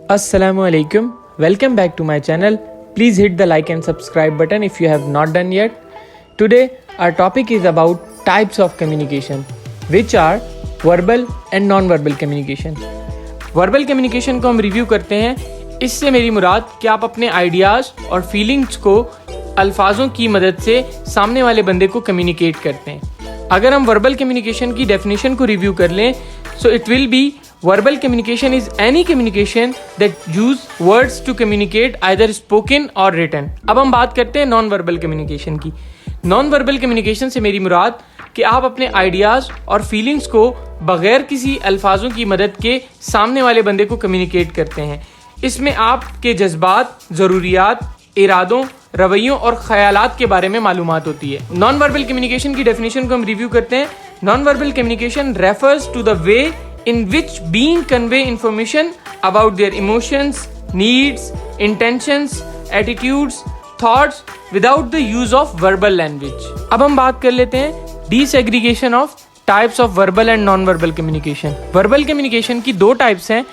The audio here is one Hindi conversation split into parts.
Assalamualaikum. Welcome back to my channel. Please hit the like and subscribe button if you have not done yet. Today our topic is about types of communication, which are verbal and non-verbal communication. Verbal communication को हम रिव्यू करते हैं. इससे मेरी मुराद कि आप अपने आइडियाज़ और फीलिंग्स को अल्फाजों की मदद से सामने वाले बंदे को कम्युनिकेट करते हैं. अगर हम वर्बल कम्युनिकेशन की डेफिनेशन को रिव्यू कर लें, so it will be verbal communication is any communication that use words to communicate either spoken or written. अब हम बात करते हैं नॉन वर्बल कम्युनिकेशन की. नॉन वर्बल कम्युनिकेशन से मेरी मुराद कि आप अपने आइडियाज़ और फीलिंग्स को बगैर किसी अल्फाजों की मदद के सामने वाले बंदे को कम्युनिकेट करते हैं. इसमें आपके जज्बात, ज़रूरियात, इरादों, रवैयों और ख़यालात के बारे में मालूमात होती है. नॉन वर्बल कम्युनिकेशन की डेफिनेशन को हम रिव्यू करते हैं. Non verbal communication refers to the way in which being convey information about their emotions, needs, intentions, attitudes, thoughts without the use of verbal language. अब हम बात कर लेते हैं desegregation of types of verbal and non-verbal communication. Verbal communication की दो types हैं,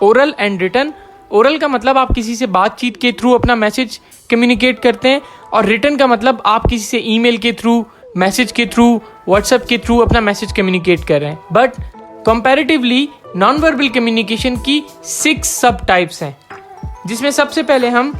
oral and written. ओरल का मतलब आप किसी से बातचीत के थ्रू अपना मैसेज कम्युनिकेट करते हैं, और रिटन का मतलब आप किसी से ईमेल के थ्रू, मैसेज के थ्रू, व्हाट्सएप के थ्रू अपना मैसेज कम्युनिकेट कर रहे हैं. But comparatively non verbal communication की 6 सब टाइप्स हैं, जिसमें सबसे पहले हम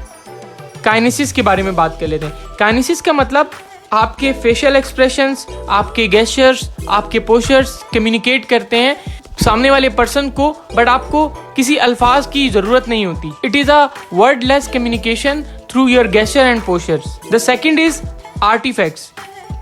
काइनेसिस के बारे में बात कर लेते हैं. काइनेसिस का मतलब आपके फेशियल एक्सप्रेशंस, आपके गेस्चर्स, आपके पोस्चर्स कम्युनिकेट करते हैं सामने वाले पर्सन को, बट आपको किसी अल्फाज की ज़रूरत नहीं होती. It is a wordless communication through your gesture and postures. The second is artefacts.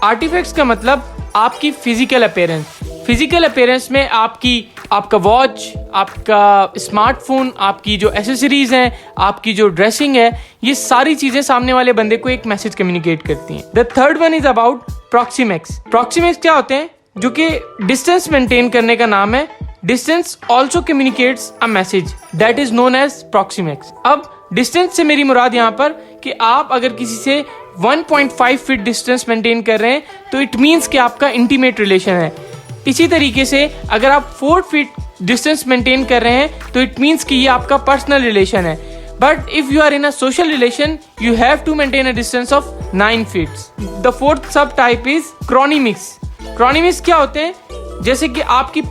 Artefacts का मतलब आपकी फिजिकल अपीयरेंस. फिजिकल अपीयरेंस में आपका वॉच, आपका स्मार्टफोन, आपकी जो एसेसरीज हैं, आपकी जो ड्रेसिंग है, ये सारी चीज़ें सामने वाले बंदे को एक मैसेज कम्युनिकेट करती हैं. The third one is about proxemics. Proxemics क्या होते हैं? जो कि डिस्टेंस मेंटेन करने का नाम है. Distance also communicates a message, that is known as proxemics. अब डिस्टेंस से मेरी मुराद यहाँ पर कि आप अगर किसी से 1.5 फीट डिस्टेंस मेंटेन कर रहे हैं तो इट मीन्स कि आपका इंटीमेट रिलेशन है. इसी तरीके से अगर आप 4 फीट डिस्टेंस मेंटेन कर रहे हैं तो इट मीन्स कि ये आपका पर्सनल रिलेशन है. But if you are in a social relation you have to maintain a distance of 9 feets. The fourth sub type is chronemics. Chronemics क्या होते हैं? जैसे कि आपकी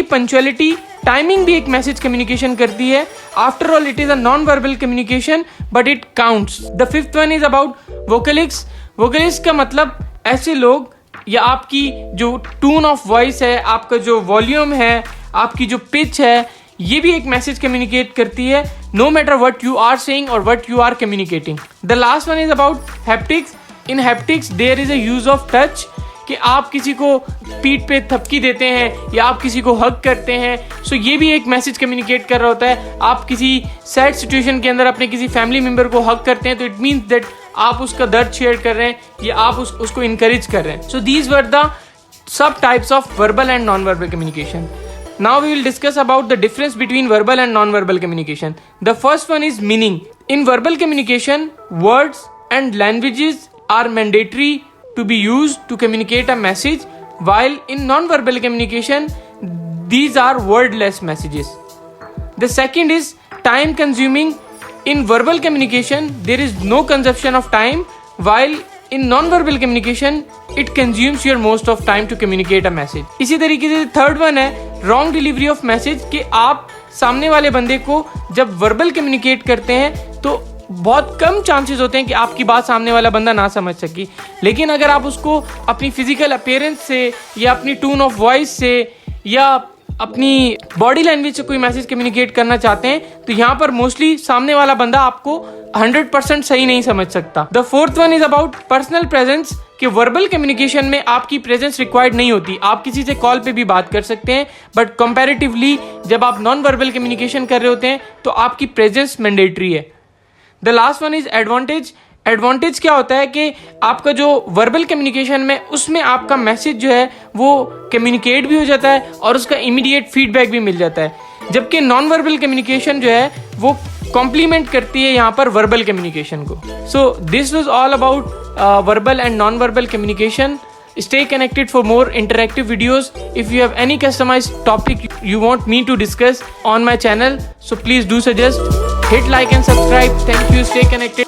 पंक्चुअलिटी टाइमिंग भी एक मैसेज कम्युनिकेशन करती है. After all it is a non verbal communication but it counts. The fifth one is about vocalics. Vocalics का मतलब ऐसे लोग, या आपकी जो टून ऑफ वॉइस है, आपका जो वॉल्यूम है, आपकी जो पिच है, ये भी एक मैसेज कम्युनिकेट करती है, no matter what you are saying और what you are communicating. The last one is about haptics. In haptics there is a use of touch, कि आप किसी को पीठ पे थपकी देते हैं या आप किसी को हग करते हैं, सो ये भी एक मैसेज कम्युनिकेट कर रहा होता है. आप किसी सैड सिचुएशन के अंदर अपने किसी फैमिली मेम्बर को हग करते हैं तो इट मीन्स दैट आप उसका दर्द शेयर कर रहे हैं या आप उसको इनकरेज कर रहे हैं. So these were the sub types of verbal and non verbal communication. Now we will discuss about the difference between verbal and non-verbal communication. The first one is meaning. In verbal communication, words and languages are mandatory to be used to communicate a message, while in non-verbal communication, these are wordless messages. The second is time consuming. In verbal communication, there is no consumption of time, while in non-verbal communication, it consumes your most of time to communicate a message. इसी तरीके से थर्ड वन है wrong delivery of message, कि आप सामने वाले बंदे को जब वर्बल कम्युनिकेट करते हैं तो बहुत कम चांसेस होते हैं कि आपकी बात सामने वाला बंदा ना समझ सके. लेकिन अगर आप उसको अपनी फिजिकल अपीयरेंस से या अपनी टून ऑफ वॉइस से या अपनी बॉडी लैंग्वेज से कोई मैसेज कम्युनिकेट करना चाहते हैं तो यहाँ पर मोस्टली सामने वाला बंदा आपको 100% सही नहीं समझ सकता. The fourth one is about personal presence, कि वर्बल कम्युनिकेशन में आपकी प्रेजेंस रिक्वायर्ड नहीं होती. आप किसी से कॉल पे भी बात कर सकते हैं, बट कंपैरेटिवली जब आप नॉन वर्बल कम्युनिकेशन कर रहे होते हैं तो आपकी प्रेजेंस मैंडेटरी है. The last one is advantage. Advantage क्या होता है कि आपका जो वर्बल कम्युनिकेशन में उसमें आपका मैसेज जो है वो कम्युनिकेट भी हो जाता है और उसका इमीडिएट फीडबैक भी मिल जाता है, जबकि नॉन वर्बल कम्युनिकेशन जो है वो कॉम्प्लीमेंट करती है यहाँ पर वर्बल कम्युनिकेशन को. So this was all about verbal and non verbal communication. Stay connected for more interactive videos. If you have any customized topic you want me to discuss on my channel, so please do suggest. Hit like and subscribe. Thank you. Stay connected.